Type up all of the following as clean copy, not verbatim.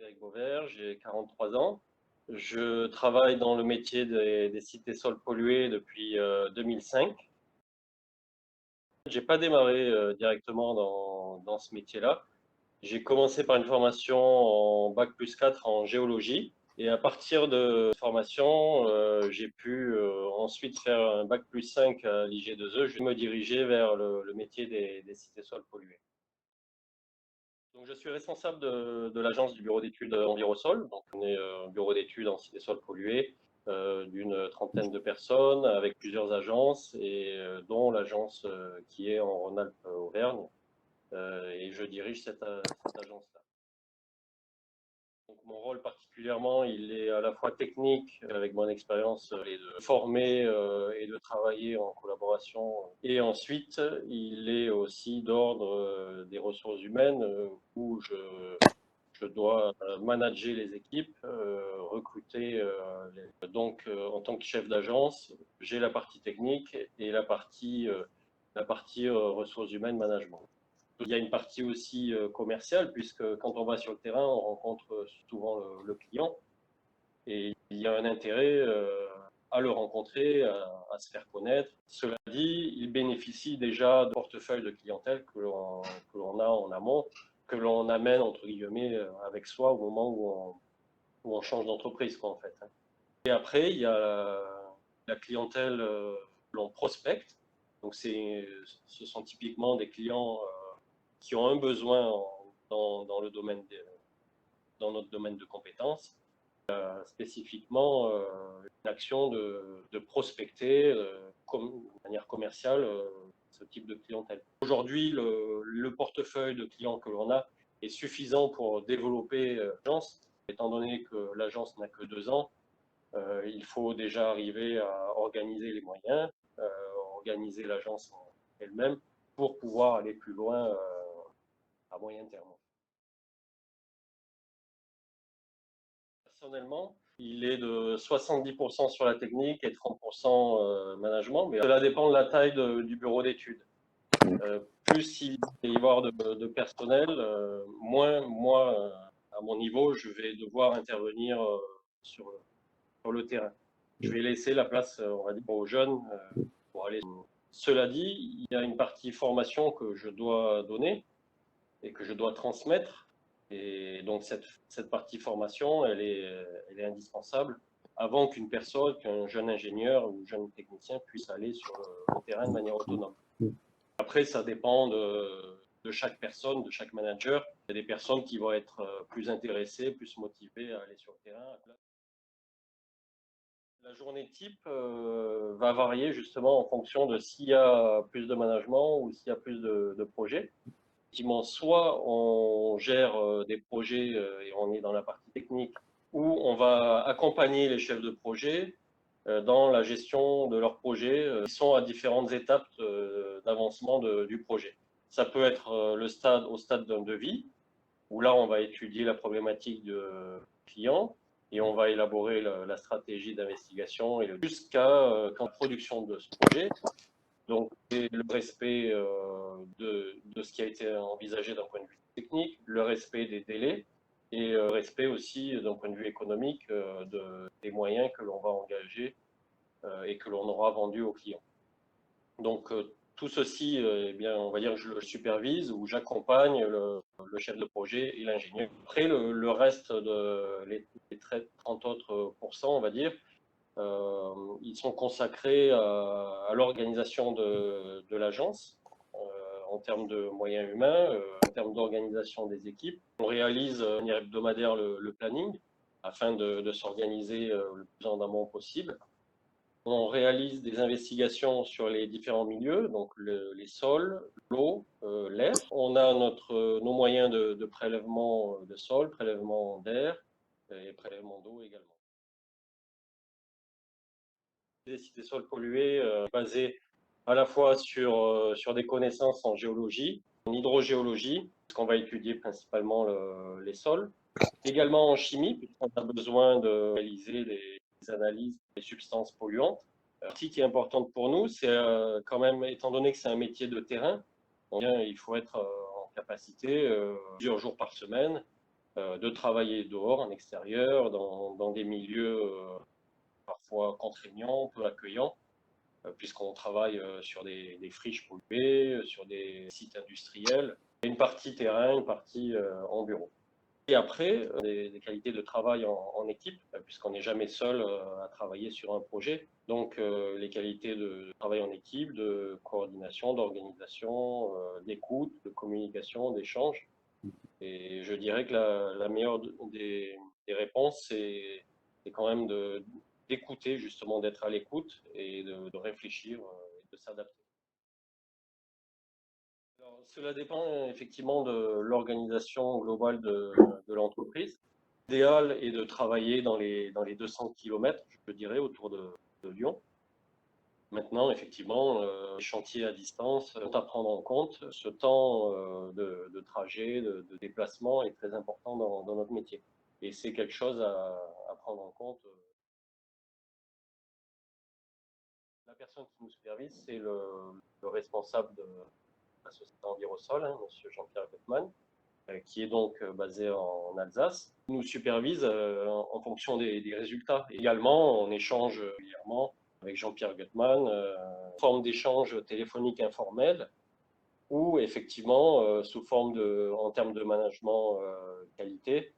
Frédéric Beauvert, j'ai 43 ans. Je travaille dans le métier des sites et sols pollués depuis 2005. J'ai pas démarré directement dans ce métier-là. J'ai commencé par une formation en bac+4 en géologie. Et à partir de cette formation, j'ai pu ensuite faire un bac+5 à l'IG2E. Je me diriger vers le métier des sites et sols pollués. Donc, je suis responsable de l'agence du bureau d'études Envirosol. Donc, on est un bureau d'études en sites et sols pollués d'une trentaine de personnes avec plusieurs agences et dont l'agence qui est en Rhône-Alpes-Auvergne. Et je dirige cette agence-là. Donc, mon rôle particulièrement, il est à la fois technique avec mon expérience et de former et de travailler en collaboration. Et ensuite, il est aussi d'ordre des ressources humaines où je dois manager les équipes, recruter. Donc, en tant que chef d'agence, j'ai la partie technique et la partie ressources humaines management. Il y a une partie aussi commerciale, puisque quand on va sur le terrain, on rencontre souvent le client et il y a un intérêt à le rencontrer, à se faire connaître. Cela dit, il bénéficie déjà de portefeuille de clientèle que l'on a en amont, que l'on amène entre guillemets avec soi au moment où on change d'entreprise, quoi, en fait. Et après, il y a la clientèle que l'on prospecte. Donc, ce sont typiquement des clients qui ont un besoin dans le domaine dans notre domaine de compétences, spécifiquement une action de prospecter de manière commerciale ce type de clientèle. Aujourd'hui, le portefeuille de clients que l'on a est suffisant pour développer l'agence. Étant donné que l'agence n'a que 2 ans, il faut déjà arriver à organiser les moyens, organiser l'agence elle-même pour pouvoir aller plus loin à moyen terme. Personnellement, il est de 70% sur la technique et 30% management, mais cela dépend de la taille du bureau d'études. Plus il va y avoir de personnel, moins moi, à mon niveau, je vais devoir intervenir sur le terrain. Je vais laisser la place, on va dire, aux jeunes pour aller. Cela dit, il y a une partie formation que je dois donner et que je dois transmettre. Et donc, cette partie formation, elle est indispensable avant qu'une personne, qu'un jeune ingénieur ou jeune technicien puisse aller sur le terrain de manière autonome. Après, ça dépend de chaque personne, de chaque manager. Il y a des personnes qui vont être plus intéressées, plus motivées à aller sur le terrain. La journée type va varier justement en fonction de s'il y a plus de management ou s'il y a plus de projets. Effectivement, soit on gère des projets et on est dans la partie technique, ou on va accompagner les chefs de projet dans la gestion de leurs projets qui sont à différentes étapes d'avancement du projet. Ça peut être au stade d'un devis, où là on va étudier la problématique du client et on va élaborer la stratégie d'investigation jusqu'à la production de ce projet. Donc, c'est le respect de ce qui a été envisagé d'un point de vue technique, le respect des délais et le respect aussi d'un point de vue économique des moyens que l'on va engager et que l'on aura vendus aux clients. Donc, tout ceci, eh bien, on va dire que je le supervise ou j'accompagne le chef de projet et l'ingénieur. Après, le reste les 30 autres pourcents, on va dire, ils sont consacrés à l'organisation de l'agence en termes de moyens humains, en termes d'organisation des équipes. On réalise de manière hebdomadaire le planning afin de s'organiser le plus en amont possible. On réalise des investigations sur les différents milieux, donc les sols, l'eau, l'air. On a nos moyens de prélèvement de sol, prélèvement d'air et prélèvement d'eau également. Des sites et sols pollués basés à la fois sur des connaissances en géologie, en hydrogéologie, puisqu'on va étudier principalement les sols, également en chimie, puisqu'on a besoin de réaliser des analyses des substances polluantes. La partie qui est importante pour nous, c'est quand même, étant donné que c'est un métier de terrain, il faut être en capacité plusieurs jours par semaine de travailler dehors, en extérieur, dans des milieux parfois contraignants, peu accueillants, puisqu'on travaille sur des friches polluées, sur des sites industriels, une partie terrain, une partie en bureau. Et après, des qualités de travail en équipe, puisqu'on n'est jamais seul à travailler sur un projet. Donc, les qualités de travail en équipe, de coordination, d'organisation, d'écoute, de communication, d'échange. Et je dirais que la meilleure des réponses, c'est quand même d'écouter, justement, d'être à l'écoute et de réfléchir et de s'adapter. Alors, cela dépend effectivement de l'organisation globale de l'entreprise. L'idéal est de travailler dans les 200 km, je dirais, autour de Lyon. Maintenant, effectivement, les chantiers à distance sont à prendre en compte. Ce temps de trajet, de déplacement est très important dans notre métier. Et c'est quelque chose à prendre en compte. La personne qui nous supervise, c'est le responsable de la société Envirosol, hein, M. Jean-Pierre Gottman, qui est donc basé en Alsace. Il nous supervise en fonction des résultats. Et également, on échange régulièrement avec Jean-Pierre Gottman, forme d'échange téléphonique informel, ou effectivement, sous forme en termes de management qualité,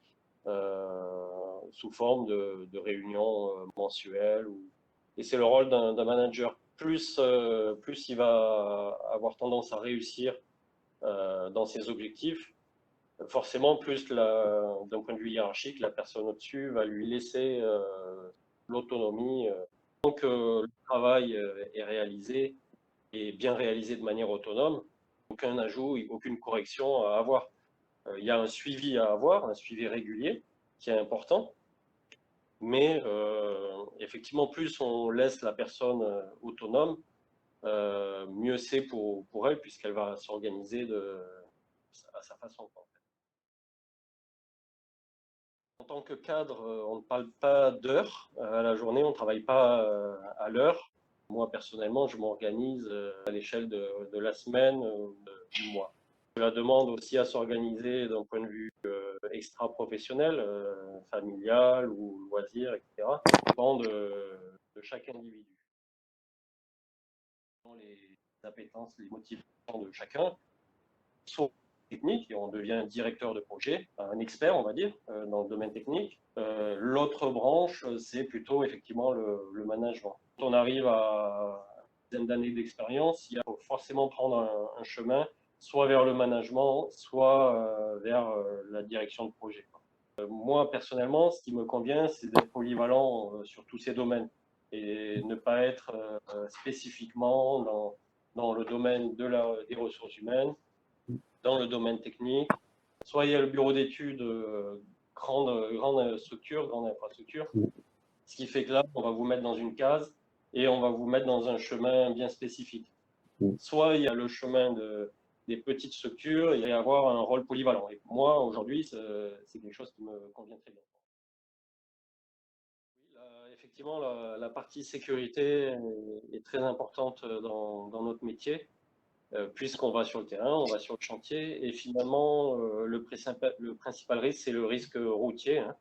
sous forme de réunions mensuelles. Et c'est le rôle d'un manager. Plus il va avoir tendance à réussir dans ses objectifs, forcément, plus d'un point de vue hiérarchique, la personne au-dessus va lui laisser l'autonomie. Tant que le travail est réalisé et bien réalisé de manière autonome, aucun ajout, aucune correction à avoir. Il y a un suivi à avoir, un suivi régulier qui est important. Mais effectivement, plus on laisse la personne autonome, mieux c'est pour elle, puisqu'elle va s'organiser à sa façon. En tant que cadre, on ne parle pas d'heures à la journée, on ne travaille pas à l'heure. Moi, personnellement, je m'organise à l'échelle de la semaine ou du mois. Je la demande aussi à s'organiser d'un point de vue extra-professionnel, familial ou loisir, etc. Ça dépend de chaque individu. Les appétences, les motivations de chacun sont techniques et on devient directeur de projet, un expert, on va dire, dans le domaine technique. L'autre branche, c'est plutôt effectivement le management. Quand on arrive à une dizaine d'années d'expérience, il faut forcément prendre un chemin, soit vers le management, soit vers la direction de projet. Moi, personnellement, ce qui me convient, c'est d'être polyvalent sur tous ces domaines et ne pas être spécifiquement dans le domaine des ressources humaines, dans le domaine technique. Soit il y a le bureau d'études, grande structure, grande infrastructure, ce qui fait que là, on va vous mettre dans une case et on va vous mettre dans un chemin bien spécifique. Soit il y a le chemin des petites structures, il va y avoir un rôle polyvalent. Et moi, aujourd'hui, c'est quelque chose qui me convient très bien. Effectivement, la partie sécurité est très importante dans notre métier. Puisqu'on va sur le terrain, on va sur le chantier, et finalement, le principal risque, c'est le risque routier. Hein.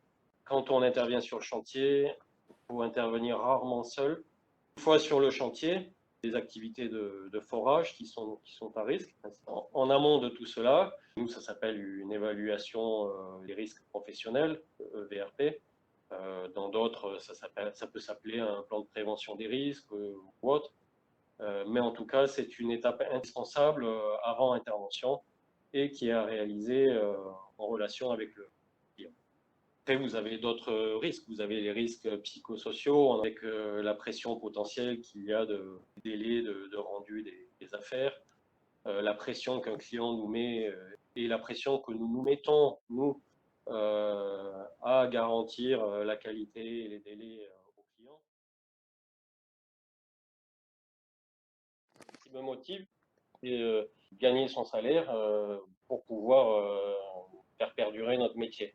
Quand on intervient sur le chantier, il faut intervenir rarement seul. Une fois sur le chantier, des activités de forage qui sont à risque. En amont de tout cela, nous, ça s'appelle une évaluation des risques professionnels, VRP. Dans d'autres, ça peut s'appeler un plan de prévention des risques ou autre. Mais en tout cas, c'est une étape indispensable avant intervention et qui est à réaliser en relation avec le client. Après, vous avez d'autres risques. Vous avez les risques psychosociaux avec la pression potentielle qu'il y a de délai de rendu des affaires, la pression qu'un client nous met et la pression que nous nous mettons, nous, à garantir la qualité et les délais aux clients. Ce qui me motive, c'est gagner son salaire pour pouvoir faire perdurer notre métier.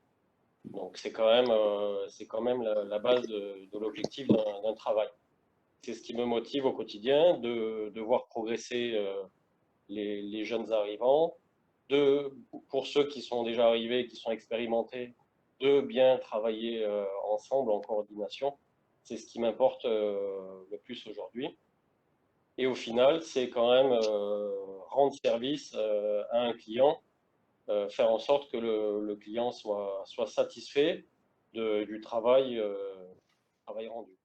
Donc c'est quand même la base de l'objectif d'un travail. C'est ce qui me motive au quotidien, de voir progresser les jeunes arrivants, pour ceux qui sont déjà arrivés, qui sont expérimentés, de bien travailler ensemble en coordination. C'est ce qui m'importe le plus aujourd'hui. Et au final, c'est quand même rendre service à un client, faire en sorte que le client soit satisfait du travail rendu.